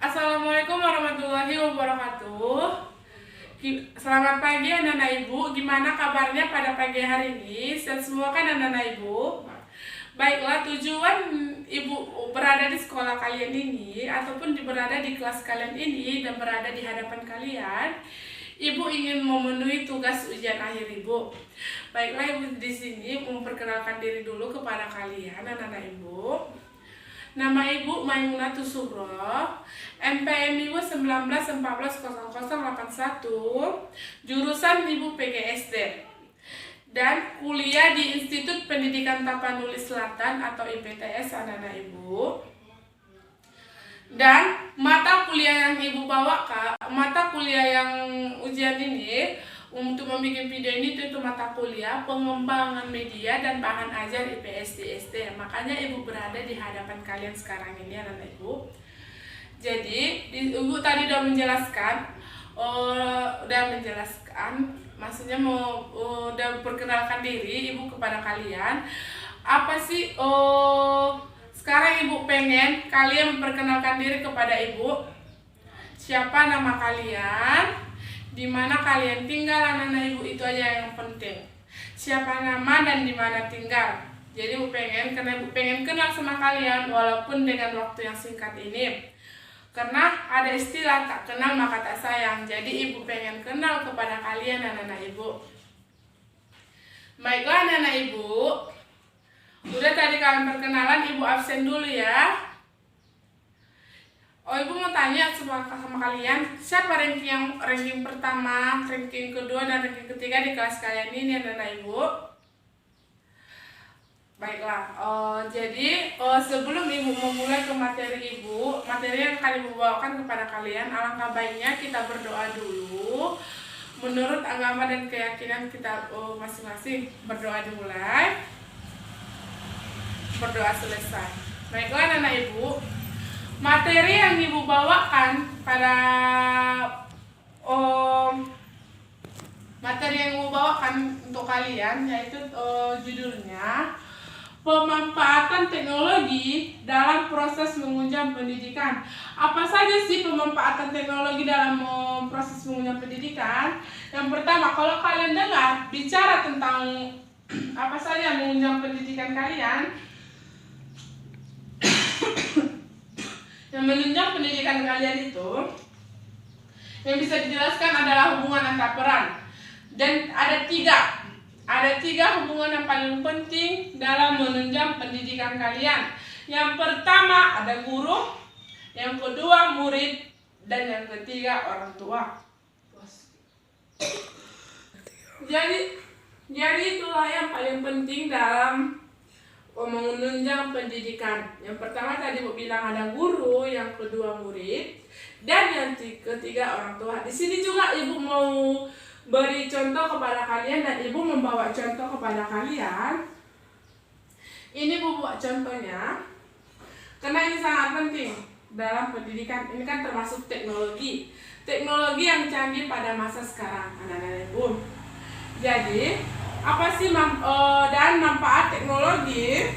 Assalamualaikum warahmatullahi wabarakatuh. Selamat pagi anak-anak ibu. Gimana kabarnya pada pagi hari ini? Sehat semua kan anak-anak ibu? Baiklah, tujuan ibu berada di sekolah kalian ini ataupun berada di kelas kalian ini dan berada di hadapan kalian, ibu ingin memenuhi tugas ujian akhir ibu. Baiklah, ibu di sini memperkenalkan diri dulu kepada kalian anak-anak ibu. Nama Ibu Maimunatus Sughroh, NPM Ibu 19140081, jurusan Ibu PGSD, dan kuliah di Institut Pendidikan Tapanuli Selatan atau IPTS anak-anak Ibu. Dan mata kuliah yang Ibu bawa, mata kuliah yang ujian ini untuk membuat video ini itu mata kuliah pengembangan media dan bahan ajar IPS DSD. Makanya Ibu berada di hadapan kalian sekarang ini anak-anak Ibu. Jadi Ibu tadi udah menjelaskan, maksudnya udah perkenalkan diri Ibu kepada kalian. Apa sih sekarang Ibu pengen kalian memperkenalkan diri kepada Ibu. Siapa nama kalian? Di mana kalian tinggal anak-anak ibu, itu aja yang penting. Siapa nama dan di mana tinggal. Jadi ibu pengen, karena ibu pengen kenal sama kalian walaupun dengan waktu yang singkat ini. Karena ada istilah tak kenal maka tak sayang. Jadi ibu pengen kenal kepada kalian anak-anak ibu. Baiklah anak-anak ibu, udah tadi kalian perkenalan, ibu absen dulu ya. Ibu mau tanya sama kalian, siapa ranking pertama, ranking kedua, dan ranking ketiga di kelas kalian ini anak-anak ibu? Baiklah, jadi sebelum ibu memulai ke materi ibu, materi yang akan ibu bawakan kepada kalian, alangkah baiknya kita berdoa dulu. Menurut agama dan keyakinan kita masing-masing, berdoa dimulai, berdoa selesai. Baiklah anak-anak ibu, materi yang ibu bawakan pada materi yang ibu bawakan untuk kalian yaitu judulnya pemanfaatan teknologi dalam proses menunjang pendidikan. Apa saja sih pemanfaatan teknologi dalam proses menunjang pendidikan? Yang pertama, kalau kalian dengar bicara tentang apa saja yang menunjang pendidikan kalian, yang menunjang pendidikan kalian itu yang bisa dijelaskan adalah hubungan antar peran. Dan ada tiga hubungan yang paling penting dalam menunjang pendidikan kalian. Yang pertama ada guru, yang kedua murid, dan yang ketiga orang tua. Jadi itulah yang paling penting dalam menunjang pendidikan. Yang pertama tadi ibu bilang ada guru, yang kedua murid, dan yang ketiga orang tua. Di sini juga ibu mau beri contoh kepada kalian dan ibu membawa contoh kepada kalian. Ini ibu buat contohnya karena ini sangat penting dalam pendidikan. Ini kan termasuk teknologi yang canggih pada masa sekarang anak-anak ibu. Jadi apa sih dan manfaat teknologi?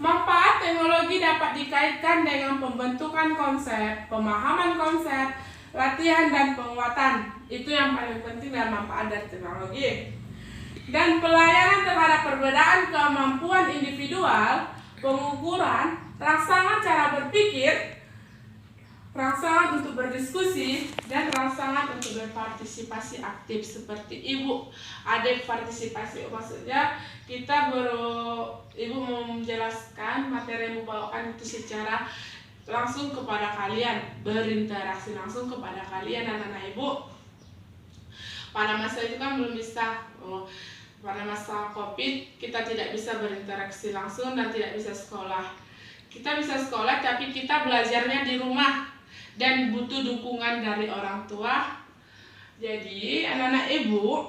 Manfaat teknologi dapat dikaitkan dengan pembentukan konsep, pemahaman konsep, latihan dan penguatan. Itu yang paling penting dalam manfaat dari teknologi. Dan pelayanan terhadap perbedaan kemampuan individual, pengukuran, rangsangan cara berpikir, rangsangan untuk berdiskusi, dan rangsangan untuk berpartisipasi aktif seperti ibu adik partisipasi. Maksudnya ibu mau menjelaskan materi yang ibu bawakan itu secara langsung kepada kalian, berinteraksi langsung kepada kalian anak-anak ibu. Pada masa itu kan belum bisa, pada masa COVID kita tidak bisa berinteraksi langsung dan tidak bisa sekolah. Kita bisa sekolah tapi kita belajarnya di rumah dan butuh dukungan dari orang tua. Jadi anak-anak ibu,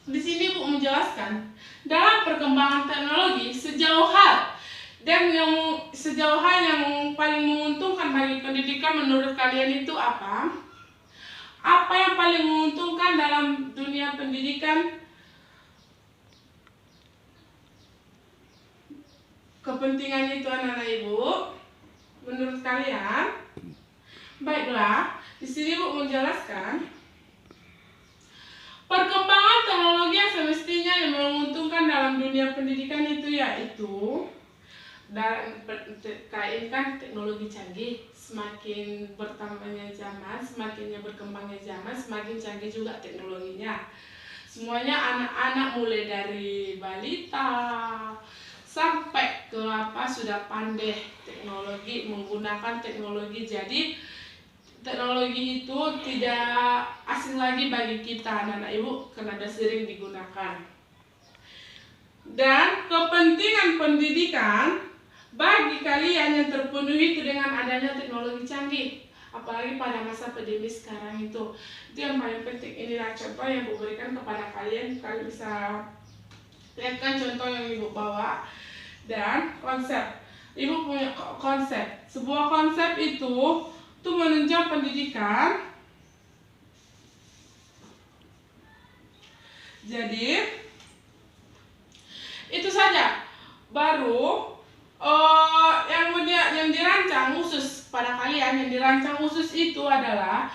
di sini ibu menjelaskan dalam perkembangan teknologi sejauh hal yang paling menguntungkan bagi pendidikan menurut kalian itu apa? Apa yang paling menguntungkan dalam dunia pendidikan? Kepentingan itu anak-anak ibu. menurut kalian? Baiklah, di sini Bu menjelaskan perkembangan teknologi yang semestinya yang menguntungkan dalam dunia pendidikan itu yaitu kaitkan teknologi canggih. Semakin bertambahnya zaman, semakinnya berkembangnya zaman, semakin canggih juga teknologinya. Semuanya anak-anak mulai dari balita sampai ke sudah pandai teknologi, menggunakan teknologi. Jadi teknologi itu tidak asing lagi bagi kita anak-anak ibu karena sudah sering digunakan. Dan kepentingan pendidikan bagi kalian yang terpenuhi itu dengan adanya teknologi canggih, apalagi pada masa pandemi sekarang itu yang paling penting. Inilah contoh yang ibu berikan kepada kalian. Kalian bisa lihatkan contoh yang ibu bawa dan konsep. Ibu punya konsep. Sebuah konsep itu menunjang pendidikan. Jadi itu saja. Baru yang dirancang khusus pada kalian, yang dirancang khusus itu adalah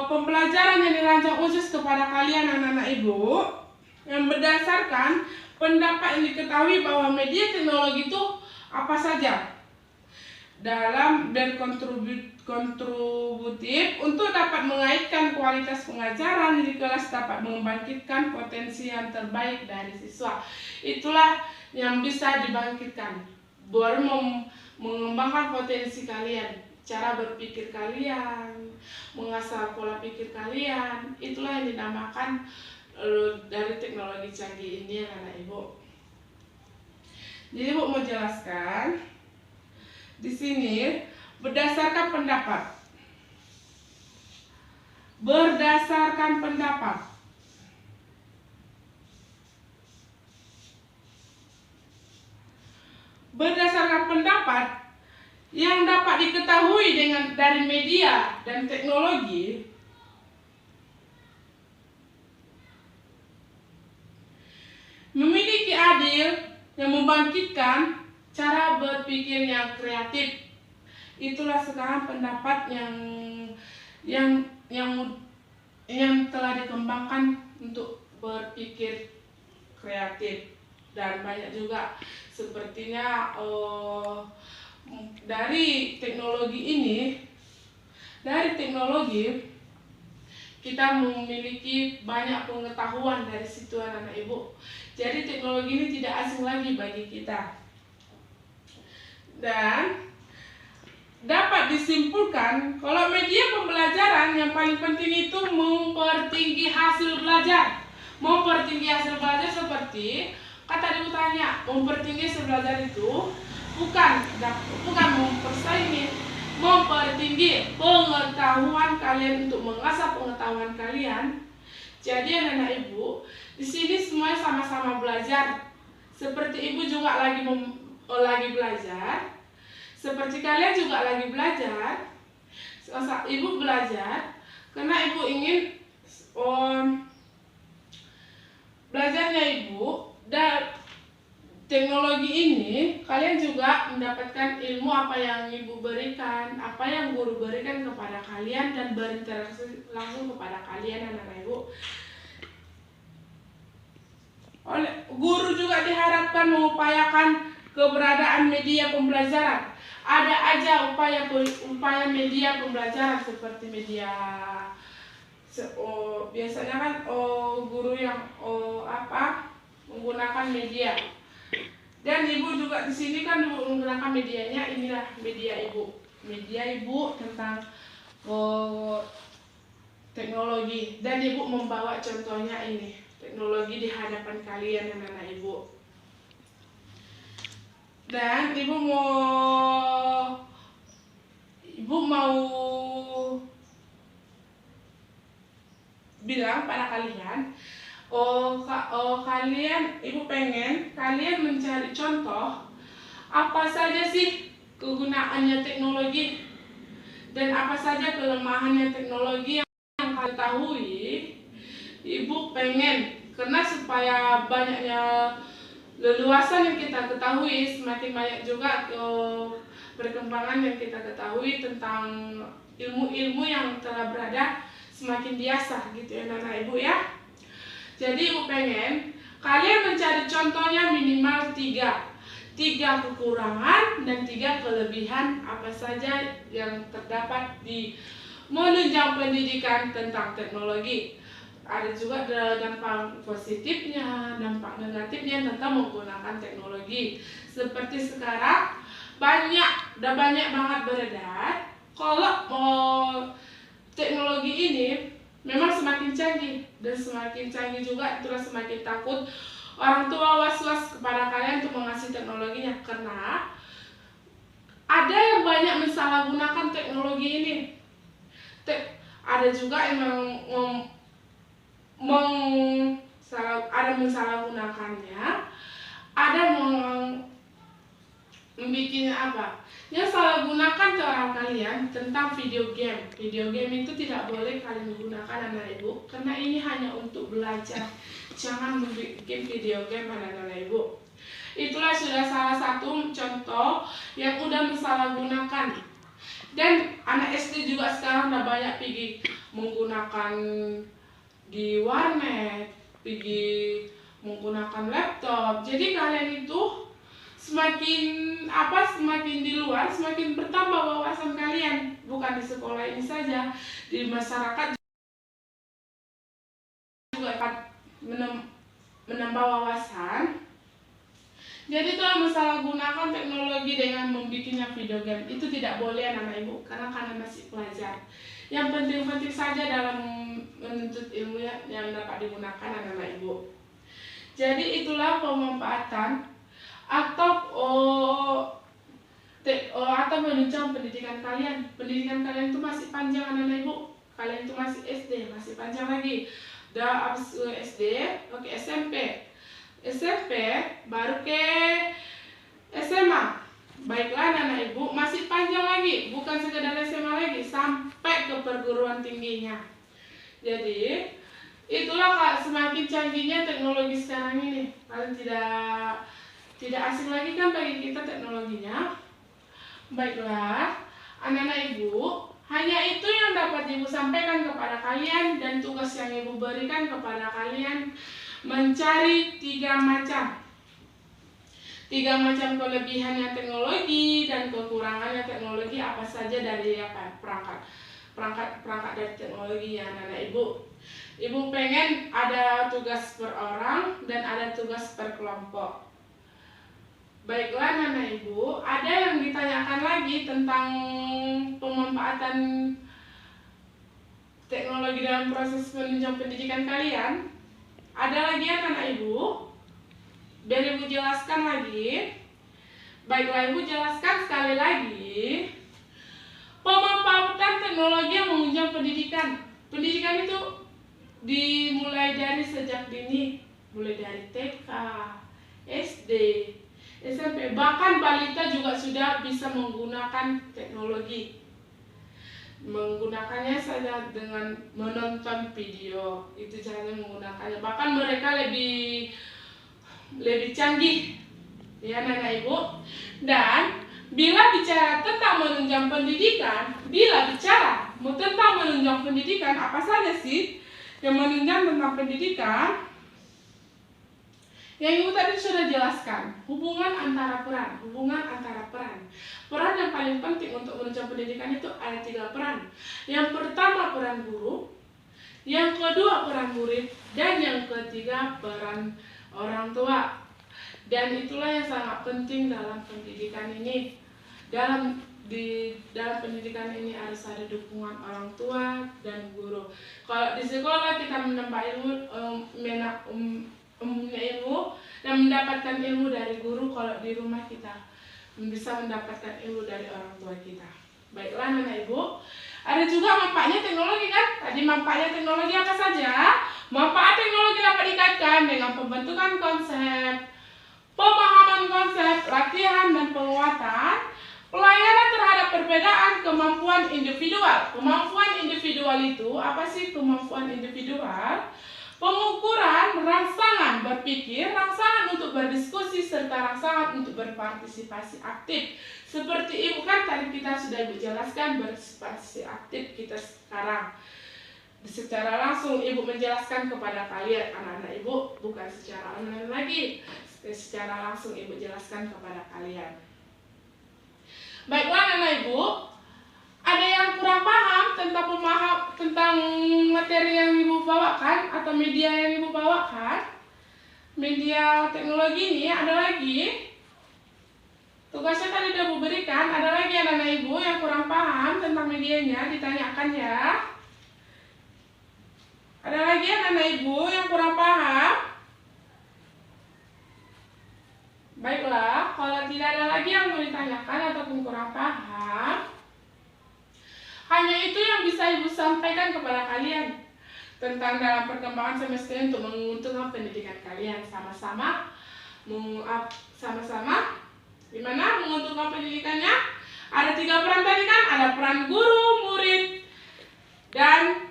pembelajaran yang dirancang khusus kepada kalian anak-anak ibu, yang berdasarkan pendapat yang diketahui bahwa media teknologi itu apa saja dalam dan kontributif untuk dapat mengaitkan kualitas pengajaran di kelas, dapat membangkitkan potensi yang terbaik dari siswa. Itulah yang bisa dibangkitkan, baru mengembangkan potensi kalian, cara berpikir kalian, mengasah pola pikir kalian. Itulah yang dinamakan dari teknologi canggih ini anak ibu. Jadi ibu mau jelaskan di sini berdasarkan pendapat. Berdasarkan pendapat. Berdasarkan pendapat yang dapat diketahui dari media dan teknologi, memiliki adil yang membangkitkan cara berpikir yang kreatif. Itulah sekarang pendapat yang telah dikembangkan untuk berpikir kreatif. Dan banyak juga sepertinya dari teknologi kita memiliki banyak pengetahuan dari situ anak-anak ibu. Jadi teknologi ini tidak asing lagi bagi kita. Dan dapat disimpulkan kalau media pembelajaran yang paling penting itu mempertinggi hasil belajar. Mempertinggi hasil belajar seperti kata ibu tanya, mempertinggi hasil belajar itu bukan mempersaingi, mempertinggi pengetahuan kalian, untuk mengasah pengetahuan kalian. Jadi anak-anak ibu, di sini semuanya sama-sama belajar. Seperti ibu juga lagi belajar, seperti kalian juga lagi belajar. Ibu belajar karena ibu ingin belajarnya ibu dan teknologi ini kalian juga mendapatkan ilmu apa yang ibu berikan, apa yang guru berikan kepada kalian, dan berinteraksi langsung kepada kalian anak-anak ibu. Oleh guru juga diharapkan mengupayakan keberadaan media pembelajaran. Ada aja upaya media pembelajaran seperti media biasanya kan guru yang menggunakan media. Dan ibu juga di sini kan menggunakan medianya, inilah media ibu. Media ibu tentang teknologi, dan ibu membawa contohnya ini, teknologi di hadapan kalian anak-anak ibu. Dan ibu mau bilang pada kalian, ibu pengen kalian mencari contoh apa saja sih kegunaannya teknologi dan apa saja kelemahannya teknologi yang kalian ketahui. Ibu pengen, karena supaya banyaknya leluasan yang kita ketahui, semakin banyak juga perkembangan yang kita ketahui tentang ilmu-ilmu yang telah berada, semakin diasah gitu ya anak ibu ya. Jadi ibu pengen kalian mencari contohnya minimal 3 kekurangan dan 3 kelebihan apa saja yang terdapat di menunjang pendidikan tentang teknologi. Ada juga dampak positifnya, dampak negatifnya tentang menggunakan teknologi. Seperti sekarang banyak banget beredar kalau teknologi ini memang semakin canggih, dan semakin canggih juga itulah semakin takut orang tua was-was kepada kalian untuk mengasih teknologinya, karena ada yang banyak mensalahgunakan teknologi ini. Ada juga yang ada mensalahgunakannya, ada membikinnya apa? Yang salah gunakan ke orang kalian tentang video game. Video game itu tidak boleh kalian gunakan anak ibu, karena ini hanya untuk belajar. Jangan membuat video game anak ibu. Itulah sudah salah satu contoh yang udah mensalahgunakan. Dan anak SD juga sekarang udah banyak pergi menggunakan di warnet, pergi menggunakan laptop. Jadi kalian itu semakin di luar, semakin bertambah wawasan kalian, bukan di sekolah ini saja, di masyarakat juga dapat menambah wawasan. Jadi telah mensalahgunakan teknologi dengan membuatnya video game itu tidak boleh anak ibu, karena masih pelajar. Yang penting-penting saja dalam menuntut ilmu yang dapat digunakan anak ibu. Jadi itulah pemanfaatan atau menunjang pendidikan kalian. Pendidikan kalian itu masih panjang anak ibu. Kalian itu masih SD, masih panjang lagi. Udah habis SD, oke SMP baru ke SMA. Baiklah anak ibu, masih panjang lagi, bukan sekedar SMA lagi, sampai ke perguruan tingginya. Jadi itulah Kak, semakin canggihnya teknologi sekarang ini. Kalian tidak asing lagi kan bagi kita teknologinya. Baiklah anak-anak ibu, hanya itu yang dapat ibu sampaikan kepada kalian, dan tugas yang ibu berikan kepada kalian mencari 3 macam kelebihannya teknologi dan kekurangannya teknologi apa saja dari perangkat dari teknologi ya anak-anak ibu. Ibu pengen ada tugas per orang dan ada tugas per kelompok. Baiklah anak-anak ibu, ada yang ditanyakan lagi tentang pemanfaatan teknologi dalam proses menunjang pendidikan kalian. Ada lagi anak-anak ibu? Biar ibu jelaskan lagi. Baiklah ibu jelaskan sekali lagi. Pemanfaatan teknologi yang menunjang pendidikan. Pendidikan itu dimulai dari sejak dini, mulai dari TK, SD, SMP, bahkan balita juga sudah bisa menggunakan teknologi. Menggunakannya saja dengan menonton video, itu caranya menggunakannya. Bahkan mereka lebih canggih ya anak ibu. Dan bila bicara tentang menunjang pendidikan, apa saja sih yang menunjang tentang pendidikan? Yang ibu tadi sudah jelaskan, hubungan antara peran. Peran yang paling penting untuk menunjang pendidikan itu ada 3 peran. Yang pertama peran guru, yang kedua peran murid, dan yang ketiga peran orang tua. Dan itulah yang sangat penting dalam pendidikan ini. Dalam pendidikan ini harus ada dukungan orang tua dan guru. Kalau di sekolah kita menambah ilmu dan mendapatkan ilmu dari guru, kalau di rumah kita bisa mendapatkan ilmu dari orang tua kita. Baiklah anak ibu, ada juga manfaatnya teknologi kan? Tadi manfaatnya teknologi apa saja? Manfaat teknologi dapat dikaitkan dengan pembentukan konsep, pemahaman konsep, latihan dan penguatan, pelayanan terhadap perbedaan, kemampuan individual. Kemampuan individual itu apa sih kemampuan individual? Pengukuran rangsangan berpikir, rangsangan untuk berdiskusi, serta rangsangan untuk berpartisipasi aktif. Seperti Ibu kan tadi kita sudah Ibu jelaskan berpartisipasi aktif kita sekarang. Secara langsung Ibu menjelaskan kepada kalian, anak-anak Ibu, bukan secara online lagi. Secara langsung Ibu jelaskan kepada kalian. Baiklah anak-anak Ibu, ada yang kurang paham tentang materi yang Ibu bawakan atau media yang Ibu bawakan? Media teknologi ini ada lagi. Tugasnya tadi sudah Ibu berikan, ada lagi anak-anak Ibu yang kurang paham tentang medianya, ditanyakan ya. Ada lagi anak-anak Ibu yang kurang paham? Baiklah, kalau tidak ada lagi yang mau ditanyakan ataupun kurang paham, hanya itu yang bisa Ibu sampaikan kepada kalian tentang dalam perkembangan semester untuk menguntungkan pendidikan kalian. Sama-sama gimana menguntungkan pendidikannya? Ada 3 peran tadi kan? Ada peran guru, murid, dan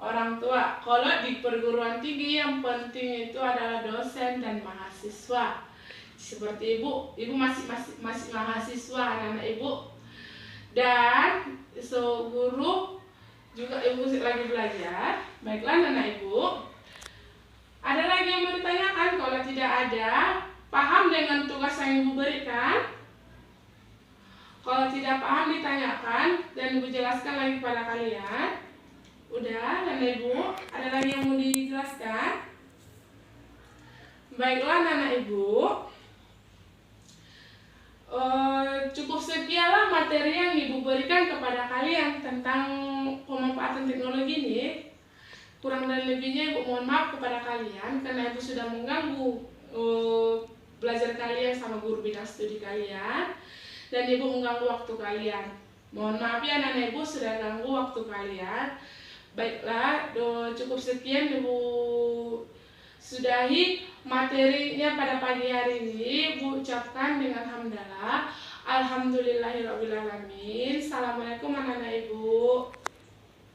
orang tua. Kalau di perguruan tinggi yang penting itu adalah dosen dan mahasiswa. Seperti Ibu masih mahasiswa anak-anak Ibu. Dan guru juga Ibu lagi belajar. Baiklah anak-anak Ibu. Ada lagi yang mau ditanyakan? Kalau tidak ada, paham dengan tugas yang Ibu berikan? Kalau tidak paham ditanyakan dan Ibu jelaskan lagi kepada kalian. Udah anak-anak Ibu, ada lagi yang mau dijelaskan? Baiklah anak-anak Ibu. Cukup sekianlah materi yang Ibu berikan kepada kalian tentang pemanfaatan teknologi ini. Kurang dan lebihnya Ibu mohon maaf kepada kalian karena Ibu sudah mengganggu belajar kalian sama guru bidang studi kalian, dan Ibu mengganggu waktu kalian. Mohon maaf ya anak-anak Ibu sudah ganggu waktu kalian. Baiklah, cukup sekian Ibu sudahi materinya pada pagi hari ini. Ibu ucapkan dengan hamdalah. Alhamdulillahirrabbilalamin. Assalamualaikum anak-anak Ibu.